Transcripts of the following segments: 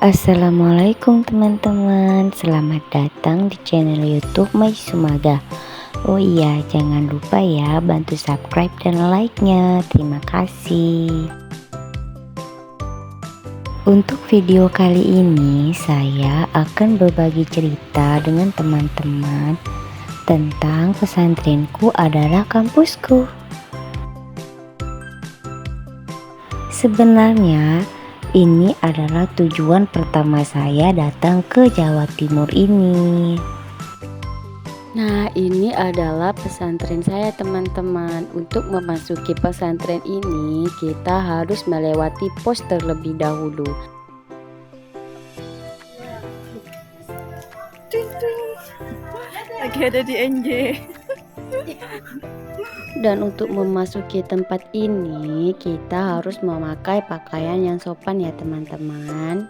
Assalamualaikum teman-teman, selamat datang di channel YouTube My Sumaga. Oh iya, jangan lupa ya bantu subscribe dan like-nya. Terima kasih. Untuk video kali ini saya akan berbagi cerita dengan teman-teman tentang pesantrenku adalah kampusku. Sebenarnya ini adalah tujuan pertama saya datang ke Jawa Timur ini. Nah, ini adalah pesantren saya teman-teman. Untuk memasuki pesantren ini kita harus melewati pos terlebih dahulu. Lagi ada di NJ. Dan untuk memasuki tempat ini kita harus memakai pakaian yang sopan ya teman-teman.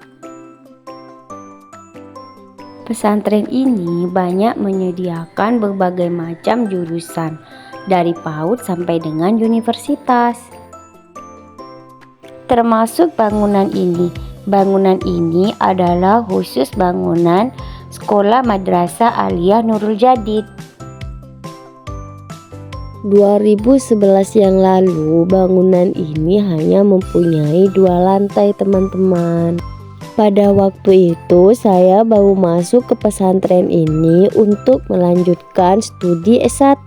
Pesantren ini banyak menyediakan berbagai macam jurusan dari PAUD sampai dengan universitas. Termasuk bangunan ini. Bangunan ini adalah khusus bangunan Sekolah Madrasah Aliyah Nurul Jadid. 2011 yang lalu bangunan ini hanya mempunyai 2 lantai teman-teman. Pada waktu itu saya baru masuk ke pesantren ini untuk melanjutkan studi S1.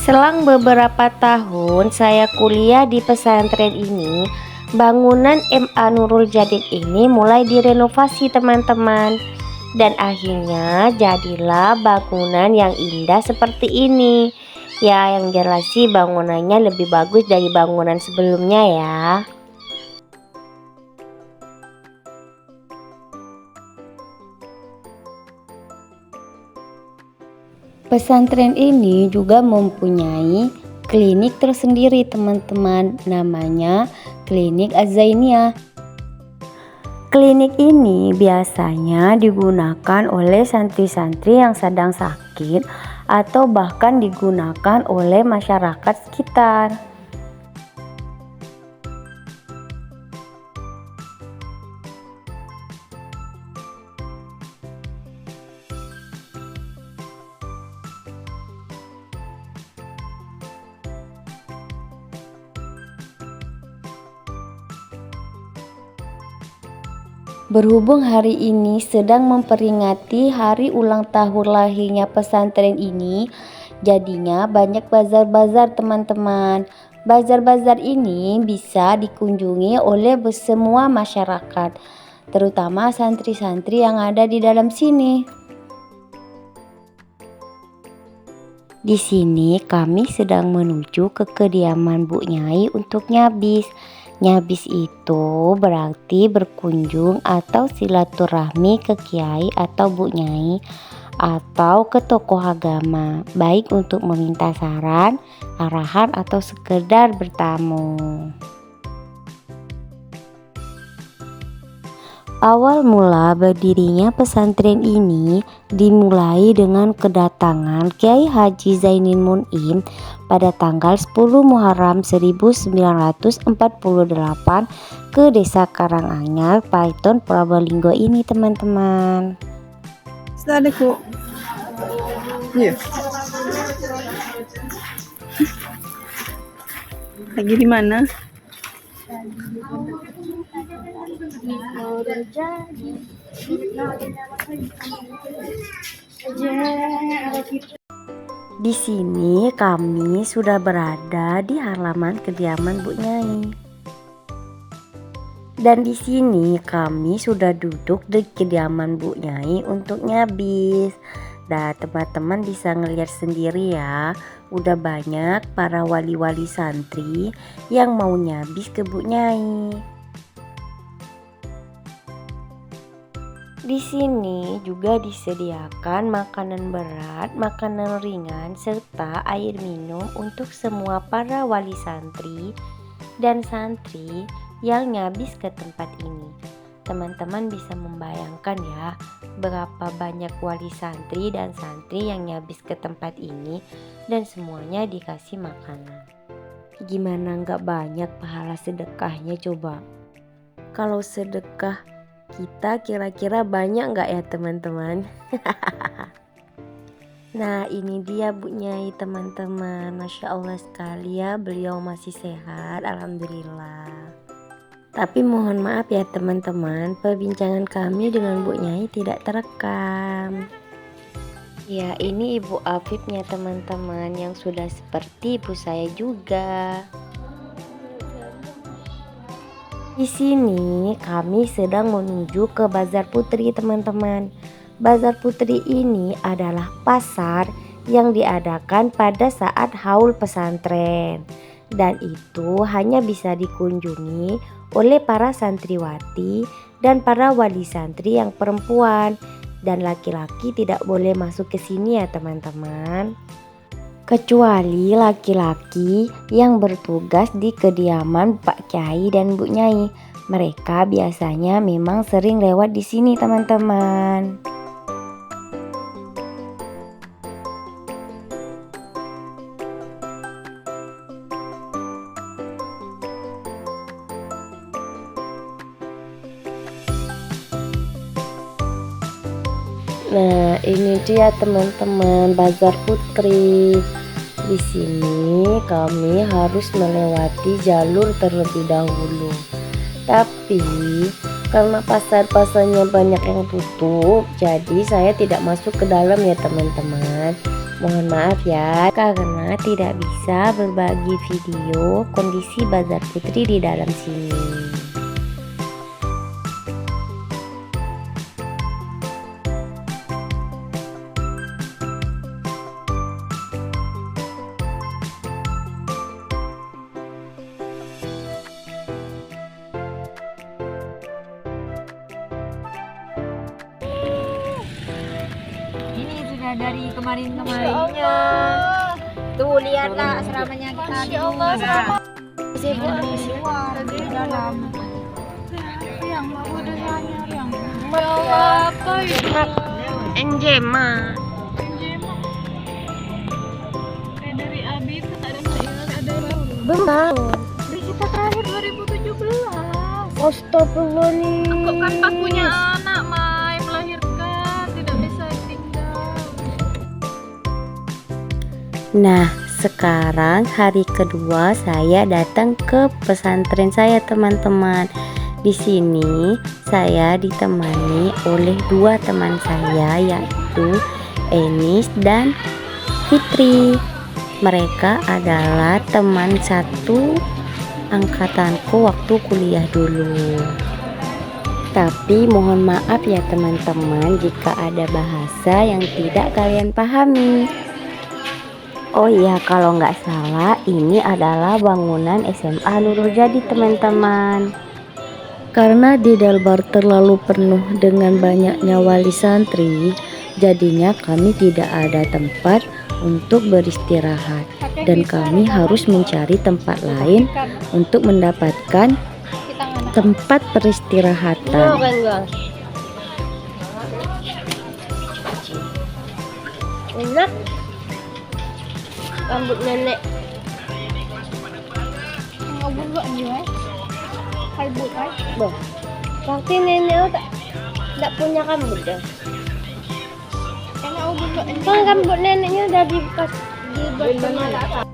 Selang beberapa tahun saya kuliah di pesantren ini, bangunan MA Nurul Jadid ini mulai direnovasi teman-teman. Dan akhirnya jadilah bangunan yang indah seperti ini. Ya, yang jelas sih bangunannya lebih bagus dari bangunan sebelumnya ya. Pesantren ini juga mempunyai klinik tersendiri teman-teman, namanya Klinik Az-Zainiyah. Klinik ini biasanya digunakan oleh santri-santri yang sedang sakit atau bahkan digunakan oleh masyarakat sekitar. Berhubung hari ini sedang memperingati hari ulang tahun lahirnya pesantren ini, jadinya banyak bazar-bazar teman-teman. Bazar-bazar ini bisa dikunjungi oleh semua masyarakat, terutama santri-santri yang ada di dalam sini. Di sini kami sedang menuju ke kediaman Bu Nyai untuk nyabis. Nyabis itu berarti berkunjung atau silaturahmi ke kiai atau Bu Nyai atau ke tokoh agama, baik untuk meminta saran, arahan atau sekedar bertamu. Awal mula berdirinya pesantren ini dimulai dengan kedatangan Kiai Haji Zainin Mun'im pada tanggal 10 Muharram 1948 ke Desa Karanganyar, Paiton, Probolinggo ini teman-teman. Assalamualaikum. Iya. Lagi di mana? Di sini kami sudah berada di halaman kediaman Bu Nyai. Dan di sini kami sudah duduk di kediaman Bu Nyai untuk nyabis. Nah, teman-teman bisa ngelihat sendiri ya, udah banyak para wali-wali santri yang mau nyabis ke Bu Nyai. Di sini juga disediakan makanan berat, makanan ringan, serta air minum untuk semua para wali santri dan santri yang nyabis ke tempat ini. Teman-teman bisa membayangkan ya, berapa banyak wali santri dan santri yang nyabis ke tempat ini dan semuanya dikasih makanan. Gimana nggak banyak pahala sedekahnya coba? Kalau sedekah kita kira-kira banyak nggak ya teman-teman? Nah ini dia Bu Nyai teman-teman. Masya Allah sekali ya, beliau masih sehat alhamdulillah. Tapi mohon maaf ya teman-teman, perbincangan kami dengan Bu Nyai tidak terekam. Ya ini Ibu Afifnya teman-teman, yang sudah seperti ibu saya juga. Di sini kami sedang menuju ke Bazar Putri teman-teman. Bazar Putri ini adalah pasar yang diadakan pada saat haul pesantren. Dan itu hanya bisa dikunjungi oleh para santriwati dan para wali santri yang perempuan. Dan laki-laki tidak boleh masuk ke sini ya teman-teman. Kecuali laki-laki yang bertugas di kediaman Pak Kiai dan Bu Nyai. Mereka biasanya memang sering lewat di sini teman-teman. Nah, ini dia teman-teman Bazar Putri. Di sini kami harus melewati jalur terlebih dahulu. Tapi karena pasar-pasarnya banyak yang tutup, jadi saya tidak masuk ke dalam ya teman-teman. Mohon maaf ya karena tidak bisa berbagi video kondisi Bazar Putri di dalam sini. Dari kemarin-kemarinnya tuh lihatlah asramanya kita di di dalam yang udah yang apa ya Enjema dari Abi itu ada Bembang di kita terakhir 2017. Astagfirullahaladzim. Kok kan pas punya anak Mai melahirkan tidak bisa tinggal. Nah, sekarang hari kedua saya datang ke pesantren saya teman-teman. Di sini saya ditemani oleh dua teman saya yaitu Enis dan Fitri. Mereka adalah teman satu angkatanku waktu kuliah dulu. Tapi mohon maaf ya teman-teman jika ada bahasa yang tidak kalian pahami. Oh iya, kalau nggak salah ini adalah bangunan SMA Nurul Jadi teman-teman. Karena di Dalbar terlalu penuh dengan banyaknya wali santri, jadinya kami tidak ada tempat untuk beristirahat dan kami harus mencari tempat lain untuk mendapatkan tempat peristirahatan. Enak rambut nenek nggak buat juga hai buat boh waktu nenek tak punya rambut dah enak buat kan rambut neneknya udah dibuat sama.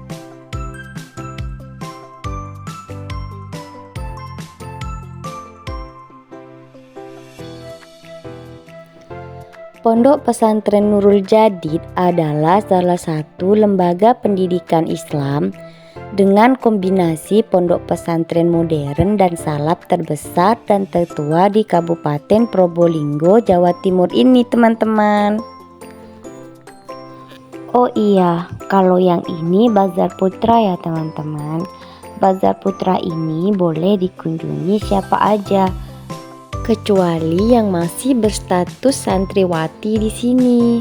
Pondok Pesantren Nurul Jadid adalah salah satu lembaga pendidikan Islam dengan kombinasi pondok pesantren modern dan salaf terbesar dan tertua di Kabupaten Probolinggo, Jawa Timur ini teman-teman. Oh iya, kalau yang ini Bazar Putra ya teman-teman. Bazar Putra ini boleh dikunjungi siapa aja, kecuali yang masih berstatus santriwati di sini.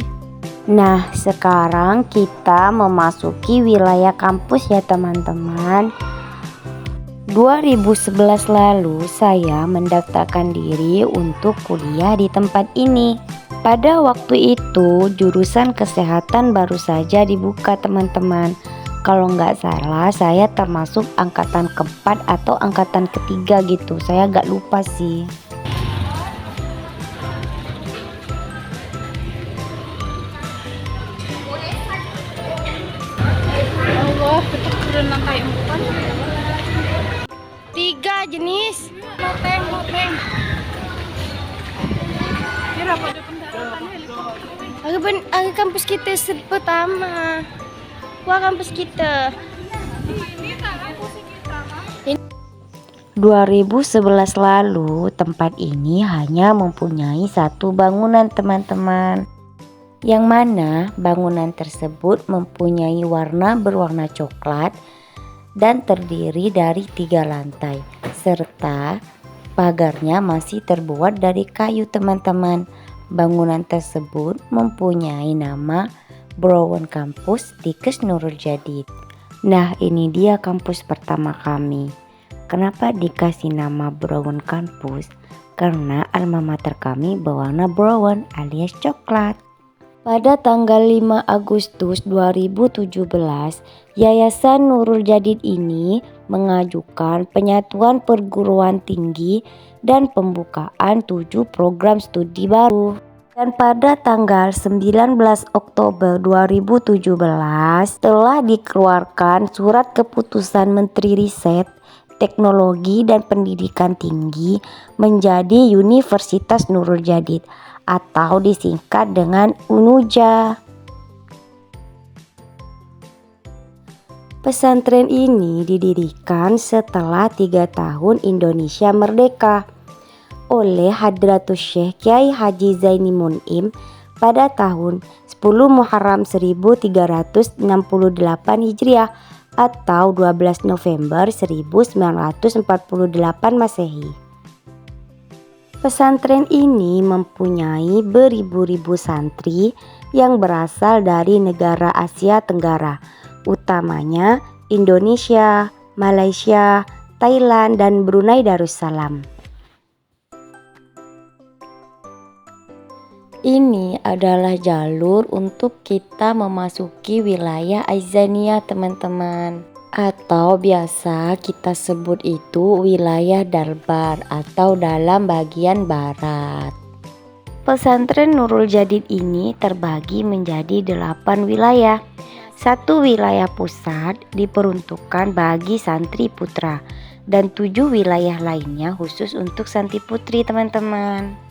Nah, sekarang kita memasuki wilayah kampus ya teman-teman. 2011 lalu saya mendaftarkan diri untuk kuliah di tempat ini. Pada waktu itu jurusan kesehatan baru saja dibuka teman-teman. Kalau nggak salah saya termasuk angkatan keempat atau angkatan ketiga gitu. Saya agak lupa sih. Allah, tetap berenang kayak bukan. 3 jenis. Loteng. Kira pada pendaratan helikopter. Agak kampus kita pertama. Wah, kampus kita. Ini kampus kita. 2011 lalu tempat ini hanya mempunyai satu bangunan teman-teman. Yang mana bangunan tersebut mempunyai warna berwarna coklat dan terdiri dari 3 lantai. Serta pagarnya masih terbuat dari kayu teman-teman. Bangunan tersebut mempunyai nama Brown Campus Tikes Nurul Jadid. Nah, ini dia kampus pertama kami. Kenapa dikasih nama Brown Campus? Karena alma mater kami berwarna brown alias coklat. Pada tanggal 5 Agustus 2017, Yayasan Nurul Jadid ini mengajukan penyatuan perguruan tinggi dan pembukaan 7 program studi baru. Dan pada tanggal 19 Oktober 2017 telah dikeluarkan surat keputusan Menteri Riset, Teknologi dan Pendidikan Tinggi menjadi Universitas Nurul Jadid atau disingkat dengan UNUJA. Pesantren ini didirikan setelah 3 tahun Indonesia merdeka oleh Hadratus Syekh Kiai Haji Zaini Mun'im pada tahun 10 Muharram 1368 Hijriah atau 12 November 1948 Masehi. Pesantren ini mempunyai beribu-ribu santri yang berasal dari negara Asia Tenggara, utamanya Indonesia, Malaysia, Thailand, dan Brunei Darussalam. Ini adalah jalur untuk kita memasuki wilayah Aizaniyah teman-teman, atau biasa kita sebut itu wilayah Darbar atau dalam bagian barat. Pesantren Nurul Jadid ini terbagi menjadi 8 wilayah. 1 wilayah pusat diperuntukkan bagi santri putra dan 7 wilayah lainnya khusus untuk santri putri teman-teman.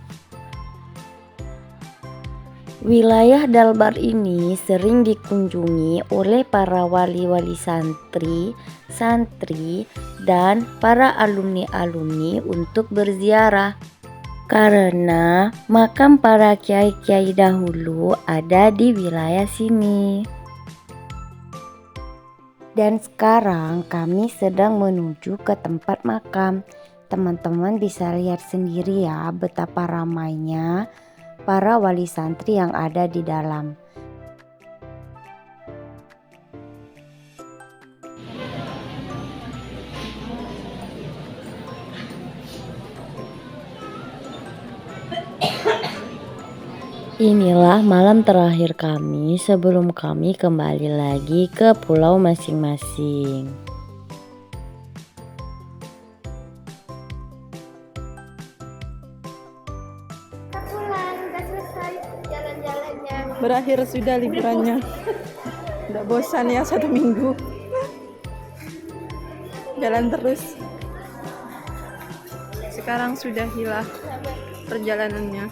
Wilayah Dalbar ini sering dikunjungi oleh para wali-wali santri, dan para alumni-alumni untuk berziarah. Karena makam para kiai-kiai dahulu ada di wilayah sini. Dan sekarang kami sedang menuju ke tempat makam. Teman-teman bisa lihat sendiri ya betapa ramainya para wali santri yang ada di dalam. Inilah malam terakhir kami sebelum kami kembali lagi ke pulau masing-masing. Berakhir sudah liburannya. Udah bosan ya 1 minggu. Jalan terus. Sekarang sudah hilang perjalanannya.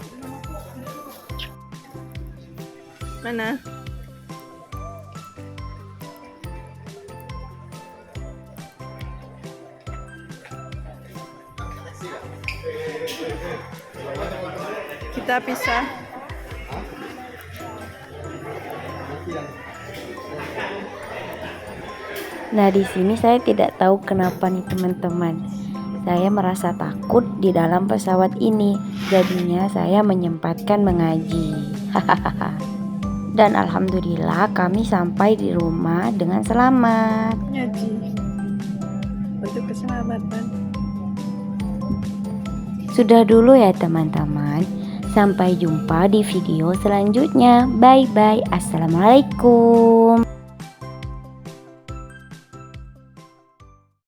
Mana? Kita pisah. Nah, di sini saya tidak tahu kenapa nih teman-teman. Saya merasa takut di dalam pesawat ini. Jadinya saya menyempatkan mengaji. Dan alhamdulillah kami sampai di rumah dengan selamat. Ngaji untuk keselamatan. Sudah dulu ya teman-teman. Sampai jumpa di video selanjutnya. Bye bye. Assalamualaikum.